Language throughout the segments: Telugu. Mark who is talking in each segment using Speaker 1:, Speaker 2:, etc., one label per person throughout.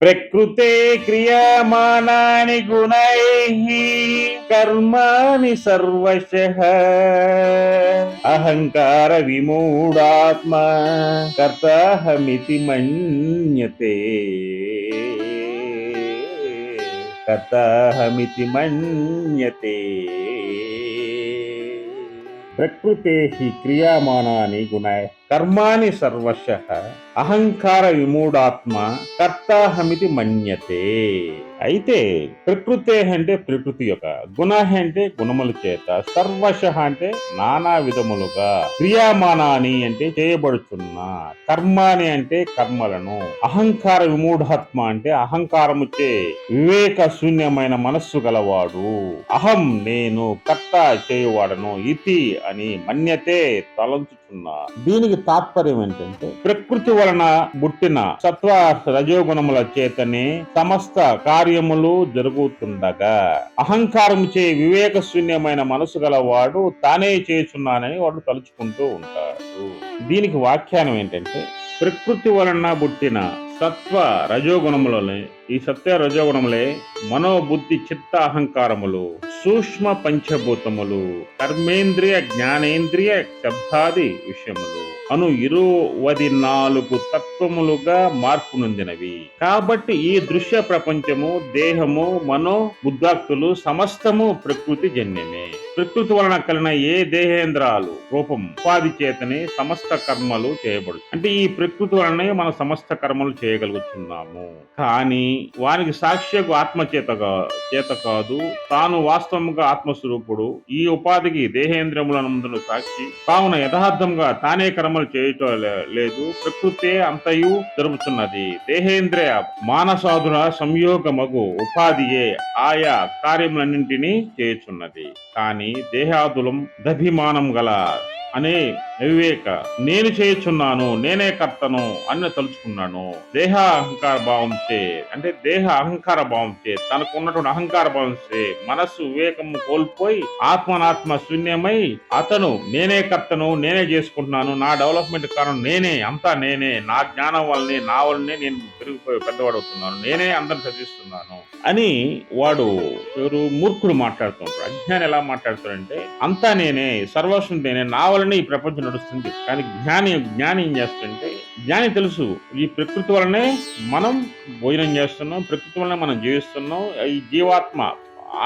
Speaker 1: ప్రకృతే క్రియమాణాని గుణైః కర్మాణి సర్వశః అహంకార విమూఢాత్మా కర్తాహమితి మన్యతే కర్తాహమితి మన్యతే. ప్రకృతే క్రియామానాని గుణై కర్మాణి సర్వశః అహంకార విమూఢాత్మ కర్తాహమితి మన్యతే. అయితే ప్రకృతే అంటే ప్రకృతి యొక్క, గుణ అంటే గుణముల చేత, సర్వశ అంటే నానా విధములుగా, క్రియామానాని అంటే చేయబడుతున్న, కర్మాని అంటే కర్మలను, అహంకార విమూఢాత్మ అంటే అహంకారముచే వివేక శూన్యమైన మనస్సు గలవాడు, అహం నేను కర్త చేయువాడను ఇతి అని మన్యతే తలంచుచున్నా. దీనికి తాత్పర్యం ఏంటంటే ప్రకృతి వలన పుట్టిన సత్వ రజోగుణముల చేతనే సమస్త కార్యములు జరుగుతుండగా అహంకారముచే వివేక శూన్యమైన మనసు గలవాడు తానే చేస్తున్నానని వాడు తలుచుకుంటూ ఉంటాడు. దీనికి వ్యాఖ్యానం ఏంటంటే ప్రకృతి వలన పుట్టిన సత్వ రజోగుణములనే, ఈ సత్వ రజోగుణములే మనోబుద్ధి చిత్త అహంకారములు, సూక్ష్మ పంచభూతములు, కర్మేంద్రియ జ్ఞానేంద్రియ శబ్దాది విషయములు అను 24 తత్వములుగా మార్పు నొందినవి. కాబట్టి ఈ దృశ్య ప్రపంచము, దేహము, మనో బుద్ధాక్తులు సమస్తము ప్రకృతి జన్యమే. ప్రకృతి వలన కలిగిన ఏ దేహేంద్రాలు రూపం ఉపాధి చేతనే సమస్త కర్మలు చేయబడు. అంటే ఈ ప్రకృతి వలనే మన సమస్త కర్మలు చేయగలుగుతున్నాము. కానీ వానికి సాక్ష్యకు ఆత్మ చేత కాదు, తాను వాస్తవంగా ఆత్మస్వరూపుడు. ఈ ఉపాధికి దేహేంద్రములందును సాక్షి కావున యథార్థంగా తానే కర్మలు చేయటం లేదు, ప్రకృతే అంతయు జరుపుతున్నది. దేహేంద్రియ మానసాధుల సంయోగమగు ఉపాధియే ఆయా కార్యములన్నింటినీ చేయుచున్నది. కానీ దేహాదులం దభిమానం గల అనే వివేక నేను చేయుచున్నాను, నేనే కర్తను అని తలుచుకున్నాను. దేహ అహంకార భావంచే, అంటే దేహ అహంకార భావంచే, తనకు ఉన్నటువంటి అహంకార భావంచే మనస్సు వివేకము కోల్పోయి ఆత్మనాత్మ శూన్యమై అతను నేనే కర్తను, నేనే చేసుకుంటున్నాను, నా డెవలప్మెంట్ కారణం నేనే, అంతా నేనే, నా జ్ఞానం వల్లనే, నా వల్లనే నేను పెరిగిపోయి పెద్దవాడవుతున్నాను, నేనే అందరిని చదివిస్తున్నాను అని వాడు ఎవరు మూర్ఖుడు మాట్లాడుతుంటాడు. అజ్ఞాని ఎలా మాట్లాడతాడంటే అంతా నేనే, సర్వస్వం నేనే, నా వల్లనే ఈ ప్రపంచం నడుస్తుంది. కానీ జ్ఞాని ఏం చేస్తుంటే, జ్ఞాని తెలుసు ఈ ప్రకృతి వలనే మనం భోజనం చేస్తున్నాం, ప్రకృతి వలనే మనం జీవిస్తున్నాం, ఈ జీవాత్మ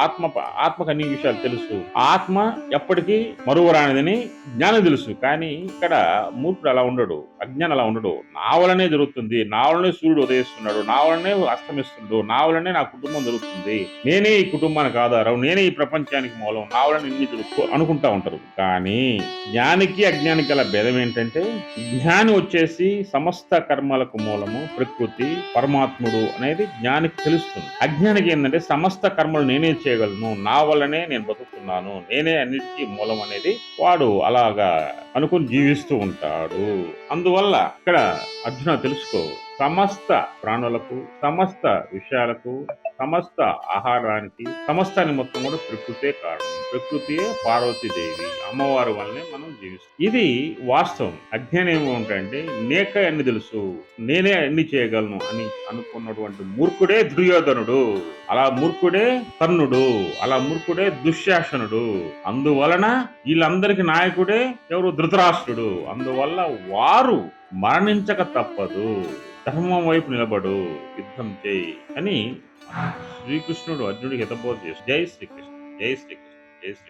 Speaker 1: ఆత్మకు అన్ని విషయాలు తెలుసు, ఆత్మ ఎప్పటికీ మరువరానిదని జ్ఞానం తెలుసు. కానీ ఇక్కడ మూర్ఖుడు అలా ఉండడు, అజ్ఞానం అలా ఉండడు. నా వలనే జరుగుతుంది, నా వలనే సూర్యుడు ఉదయిస్తున్నాడు, నా వలనే అస్తమిస్తున్నాడు, నా వలనే నా కుటుంబం జరుగుతుంది, నేనే ఈ కుటుంబానికి ఆధారం, నేనే ఈ ప్రపంచానికి మూలం, నా వలన ఇన్ని జరుగుతూ అనుకుంటా ఉంటారు. కానీ జ్ఞానికి అజ్ఞానికి గల భేదం ఏంటంటే జ్ఞాని వచ్చేసి సమస్త కర్మలకు మూలము ప్రకృతి పరమాత్ముడు అనేది జ్ఞానికి తెలుస్తుంది. అజ్ఞానికి ఏంటంటే సమస్త కర్మలు నేనే చేయగలను, నా వల్లనే నేను బతుకుతున్నాను, నేనే అన్నిటికీ మూలం అనేది వాడు అలాగా అనుకుని జీవిస్తూ ఉంటాడు. అందువల్ల ఇక్కడ అర్జున తెలుసుకో, సమస్త ప్రాణులకు, సమస్త విషయాలకు, సమస్త ఆహారానికి, సమస్తాన్ని మొత్తం కూడా ప్రకృతే కారణం. ప్రకృతియే పార్వతీదేవి, అమ్మవారి వల్లనే మనం జీవిస్తాం. ఇది వాస్తవం. అజ్ఞానం ఏమంటే నేక అన్ని తెలుసు, నేనే అన్ని చేయగలను అని అనుకున్నటువంటి మూర్ఖుడే దుర్యోధనుడు, అలా మూర్ఖుడే కర్ణుడు, అలా మూర్ఖుడే దుశ్శాసనుడు. అందువలన వీళ్ళందరికీ నాయకుడే ఎవరు? ధృతరాష్ట్రుడు. అందువల్ల వారు మరణించక తప్పదు, ధర్మం వైపు నిలబడు, యుద్ధం చేయి అని శ్రీకృష్ణుడు అర్జునుడికి హితబోధ చేసి. జై శ్రీకృష్ణ, జై శ్రీకృష్ణ, జై శ్రీ